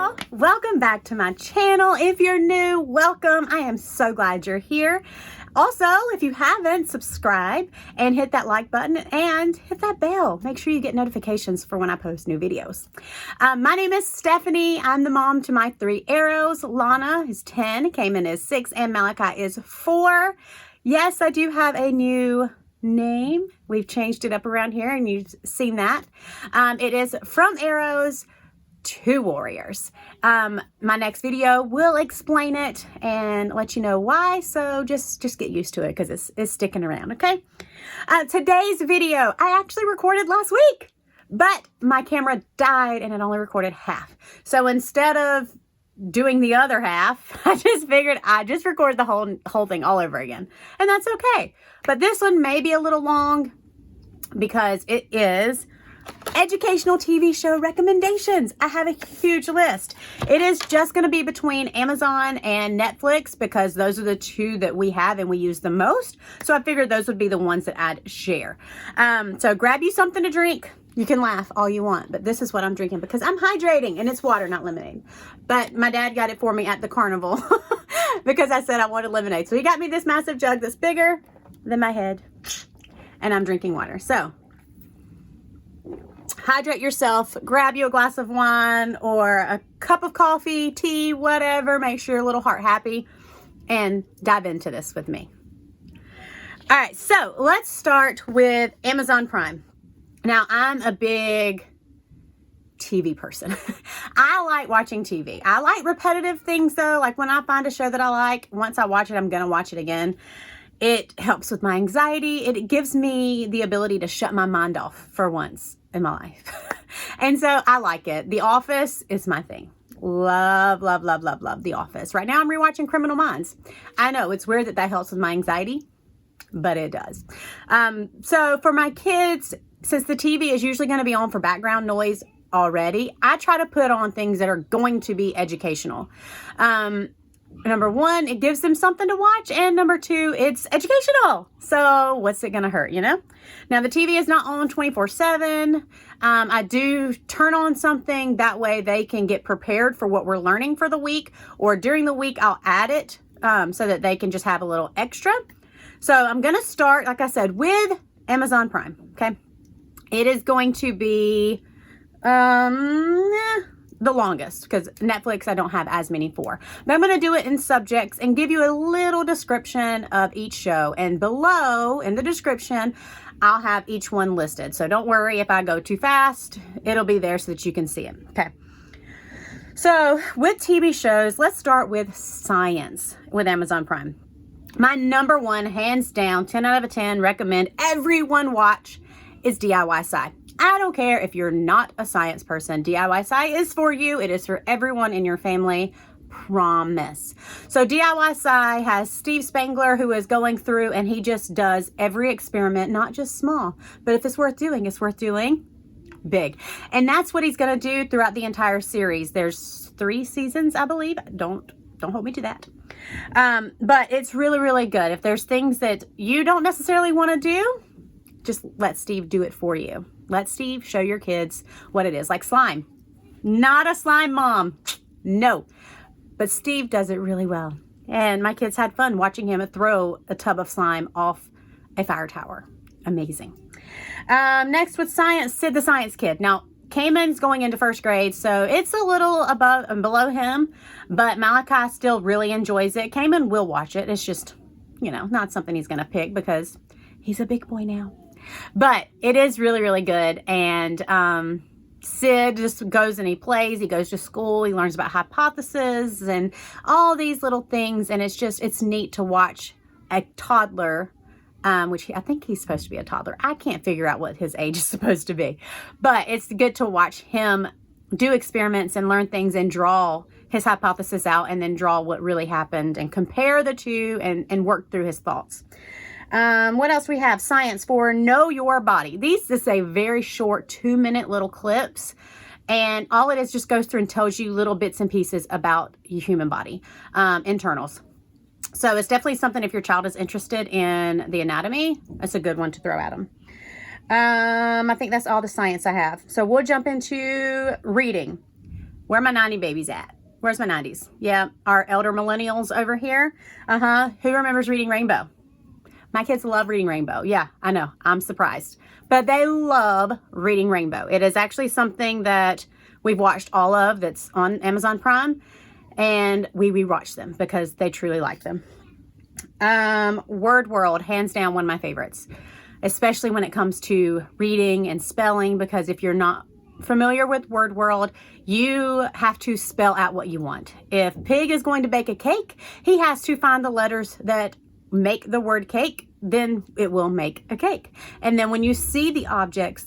y'all, welcome back to my channel. If you're new, welcome. I am so glad you're here. Also, if you haven't, subscribe and hit that like button and hit that bell. Make sure you get notifications for when I post new videos. My name is Stephanie. I'm the mom to my 3 arrows. Lana is 10, Cayman is 6, and Malachi is 4. Yes, I do have a new name. We've changed it up around here and you've seen that. It is From Arrows to Warriors. My next video will explain it and let you know why, so just get used to it because it's sticking around, okay? Today's video I actually recorded last week, but my camera died and it only recorded half. So instead of doing the other half, I just figured I'd just record the whole thing all over again, and that's okay. But this one may be a little long because it is educational TV show recommendations. I have a huge list. It is just going to be between Amazon and Netflix because those are the 2 that we have and we use the most. So I figured those would be the ones that I'd share. So grab you something to drink. You can laugh all you want, but this is what I'm drinking because I'm hydrating and it's water, not lemonade. But my dad got it for me at the carnival because I said I wanted lemonade. So he got me this massive jug that's bigger than my head and I'm drinking water. So hydrate yourself, grab you a glass of wine or a cup of coffee, tea, whatever. Make sure you're a little heart happy and dive into this with me. All right, so let's start with Amazon Prime. Now, I'm a big TV person. I like watching TV. I like repetitive things though. Like when I find a show that I like, once I watch it, I'm going to watch it again. It helps with my anxiety. It gives me the ability to shut my mind off for once in my life. And so I like it. The Office is my thing. Love, love, love, love, love The Office. Right now I'm rewatching Criminal Minds. I know it's weird that helps with my anxiety, but it does. So for my kids, since the TV is usually going to be on for background noise already, I try to put on things that are going to be educational. Number 1, it gives them something to watch. And number 2, it's educational. So what's it going to hurt, you know? Now the TV is not on 24/7. I do turn on something that way they can get prepared for what we're learning for the week, or during the week I'll add it so that they can just have a little extra. So I'm going to start, like I said, with Amazon Prime. Okay. It is going to be, the longest because Netflix I don't have as many for, but I'm going to do it in subjects and give you a little description of each show, and below in the description I'll have each one listed, so don't worry if I go too fast, it'll be there so that you can see it. Okay, so with TV shows, let's start with science with Amazon Prime. My number 1, hands down, 10 out of 10, recommend everyone watch is DIY Sci. I don't care if you're not a science person. DIY Sci is for you. It is for everyone in your family. Promise. So DIY Sci has Steve Spangler, who is going through and he just does every experiment, not just small, but if it's worth doing, it's worth doing big. And that's what he's going to do throughout the entire series. There's 3 seasons, I believe. Don't hold me to that. But it's really, really good. If there's things that you don't necessarily want to do, just let Steve do it for you. Let Steve show your kids what it is. Like slime. Not a slime mom. No. But Steve does it really well. And my kids had fun watching him throw a tub of slime off a fire tower. Amazing. Next with science, Sid the Science Kid. Now, Cayman's going into 1st grade, so it's a little above and below him, but Malachi still really enjoys it. Cayman will watch it. It's just, you know, not something he's going to pick because he's a big boy now. But it is really, really good. And Sid just goes and he plays. He goes to school. He learns about hypotheses and all these little things. And it's neat to watch a toddler, which I think he's supposed to be a toddler. I can't figure out what his age is supposed to be. But it's good to watch him do experiments and learn things and draw his hypothesis out and then draw what really happened and compare the 2 and work through his thoughts. What else we have? Science for Know Your Body. These is a very short 2-minute little clips, and all it is just goes through and tells you little bits and pieces about your human body, internals. So it's definitely something if your child is interested in the anatomy, that's a good one to throw at them. I think that's all the science I have. So we'll jump into reading. Where are my 90 babies at? Where's my 90s? Yeah, our elder millennials over here. Who remembers reading Rainbow? My kids love reading Rainbow. Yeah, I know. I'm surprised. But they love reading Rainbow. It is actually something that we've watched all of that's on Amazon Prime. And we rewatch them because they truly like them. Word World, hands down, one of my favorites. Especially when it comes to reading and spelling. Because if you're not familiar with Word World, you have to spell out what you want. If Pig is going to bake a cake, he has to find the letters that make the word cake, then it will make a cake. And then when you see the objects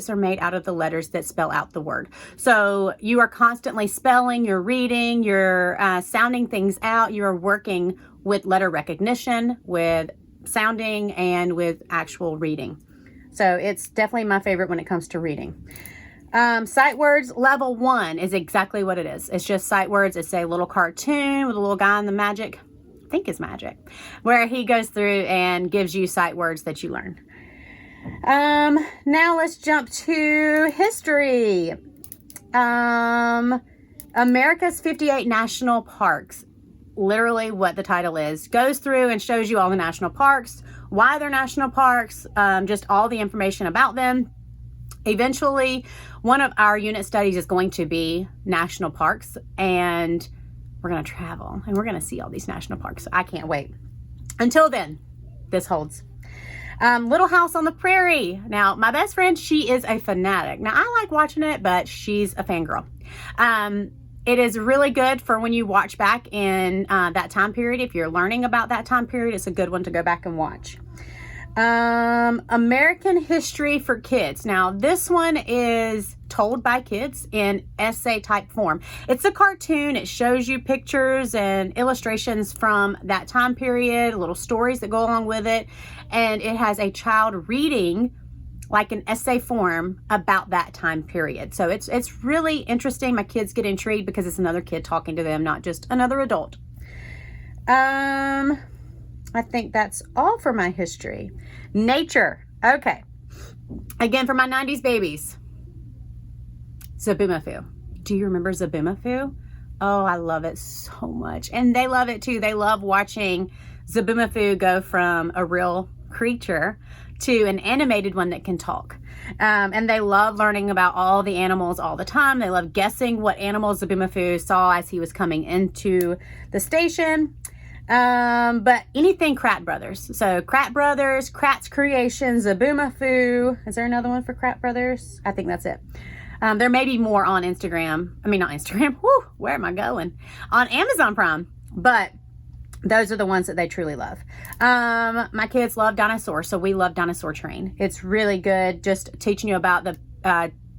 are made out of the letters that spell out the word. So you are constantly spelling, you're reading, you're sounding things out, you're working with letter recognition, with sounding, and with actual reading. So it's definitely my favorite when it comes to reading. Sight words level 1 is exactly what it is. It's just sight words. It's a little cartoon with a little guy in the magic, I think is magic, where he goes through and gives you sight words that you learn. Now let's jump to history. America's 58 national parks, literally what the title is, goes through and shows you all the national parks, why they're national parks, just all the information about them. Eventually, one of our unit studies is going to be national parks, and we're going to travel and we're going to see all these national parks. I can't wait. Until then, this holds. Little House on the Prairie. Now, my best friend, she is a fanatic. Now, I like watching it, but she's a fangirl. It is really good for when you watch back in that time period. If you're learning about that time period, it's a good one to go back and watch. American History for Kids. Now, this one is told by kids in essay type form. It's a cartoon. It shows you pictures and illustrations from that time period, little stories that go along with it. And it has a child reading like an essay form about that time period. So it's really interesting. My kids get intrigued because it's another kid talking to them, not just another adult. I think that's all for my history. Nature. Okay. Again, for my 90s babies. Zooboomafoo. Do you remember Zooboomafoo? Oh, I love it so much. And they love it too. They love watching Zooboomafoo go from a real creature to an animated one that can talk. And they love learning about all the animals all the time. They love guessing what animals Zooboomafoo saw as he was coming into the station. But anything Kratt Brothers. So Kratt Brothers, Kratt's Creations, Zooboomafoo. Is there another one for Kratt Brothers? I think that's it. There may be more on Instagram. I mean, not Instagram. Whew, where am I going? On Amazon Prime. But those are the ones that they truly love. My kids love dinosaurs, so we love Dinosaur Train. It's really good, just teaching you about the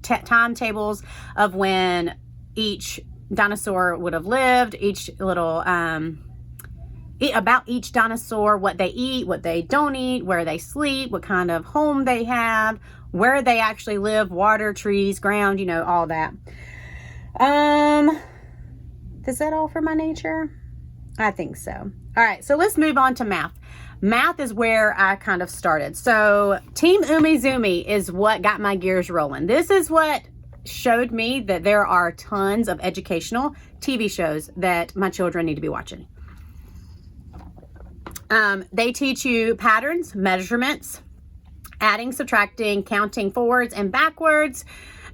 timetables of when each dinosaur would have lived, each little... about each dinosaur, what they eat, what they don't eat, where they sleep, what kind of home they have, where they actually live, water, trees, ground, you know, all that. Is that all for my nature? I think so. All right, so let's move on to math. Math is where I kind of started. So Team Umizoomi is what got my gears rolling. This is what showed me that there are tons of educational TV shows that my children need to be watching. They teach you patterns, measurements, adding, subtracting, counting forwards and backwards.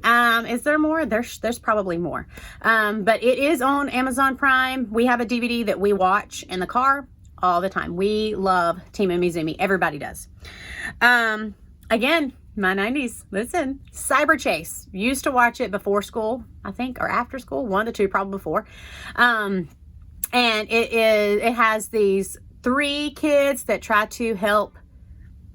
Is there more? There's probably more. But it is on Amazon Prime. We have a DVD that we watch in the car all the time. We love Team Umizoomi. Everybody does. Again, my 90s. Listen, Cyberchase. Used to watch it before school, I think, or after school. One of the two, probably before. And it has these 3 kids that try to help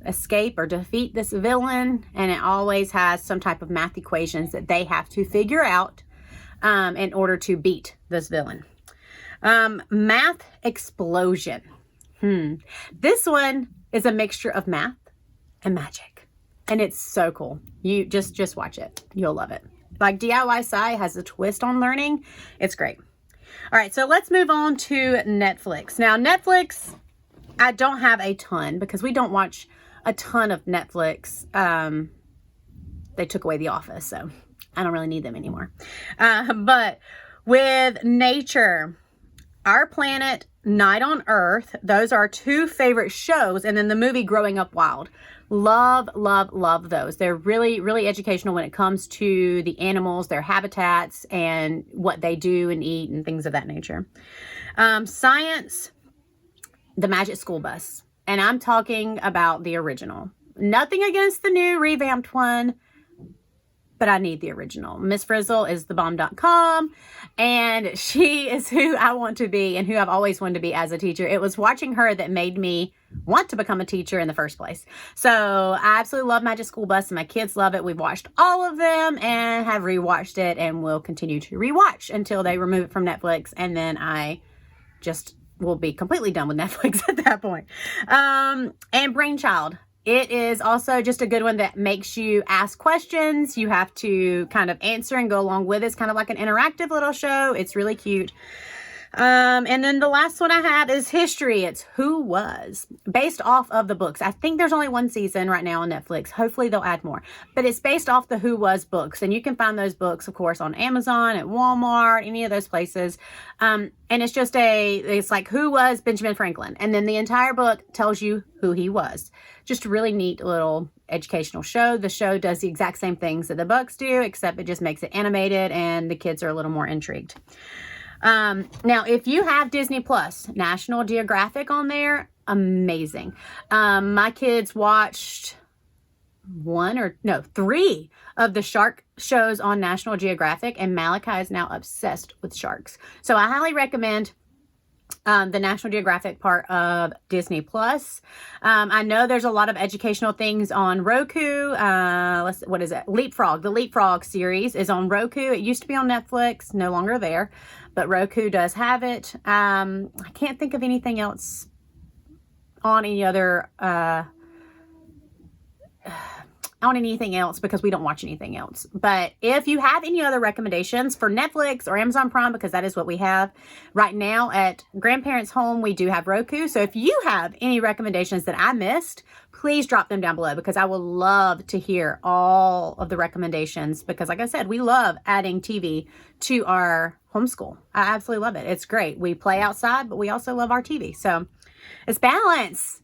escape or defeat this villain, and it always has some type of math equations that they have to figure out in order to beat this villain. MathXplosion. This one is a mixture of math and magic, and it's so cool. You just watch it. You'll love it. Like DIY Sci has a twist on learning. It's great. All right, so let's move on to Netflix. Now, Netflix, I don't have a ton because we don't watch a ton of Netflix. They took away The Office, so I don't really need them anymore. But With nature, Our Planet, Night on Earth, those are 2 favorite shows. And then the movie Growing Up Wild. Love, love, love those. They're really, really educational when it comes to the animals, their habitats, and what they do and eat and things of that nature. Science, The Magic School Bus. And I'm talking about the original. Nothing against the new revamped one, but I need the original. Miss Frizzle is thebomb.com, and she is who I want to be and who I've always wanted to be as a teacher. It was watching her that made me want to become a teacher in the first place. So I absolutely love Magic School Bus, and my kids love it. We've watched all of them and have rewatched it, and will continue to rewatch until they remove it from Netflix, and then I just will be completely done with Netflix at that point. And BrainChild. It is also just a good one that makes you ask questions. You have to kind of answer and go along with it. It's kind of like an interactive little show. It's really cute. And then the last one I have is History. It's Who Was, based off of the books. I think there's only 1 season right now on Netflix. Hopefully they'll add more. But it's based off the Who Was books. And you can find those books, of course, on Amazon, at Walmart, any of those places. And it's just it's like, who was Benjamin Franklin? And then the entire book tells you who he was. Just a really neat little educational show. The show does the exact same things that the books do, except it just makes it animated and the kids are a little more intrigued. Now, if you have Disney Plus, National Geographic on there, amazing. My kids watched 3 of the shark shows on National Geographic, and Malachi is now obsessed with sharks. So I highly recommend the National Geographic part of Disney Plus. I know there's a lot of educational things on Roku. What is it? Leapfrog. The Leapfrog series is on Roku. It used to be on Netflix, no longer there, but Roku does have it. I can't think of anything else on any other on anything else because we don't watch anything else. But if you have any other recommendations for Netflix or Amazon Prime, because that is what we have right now at Grandparents' Home, we do have Roku. So if you have any recommendations that I missed, please drop them down below, because I would love to hear all of the recommendations, because like I said, we love adding TV to our homeschool. I absolutely love it. It's great. We play outside, but we also love our TV. So it's balance.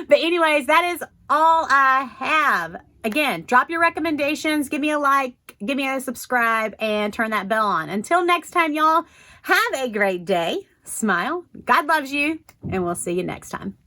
But anyways, that is all I have. Again, drop your recommendations, give me a like, give me a subscribe, and turn that bell on. Until next time, y'all, have a great day. Smile. God loves you, and we'll see you next time.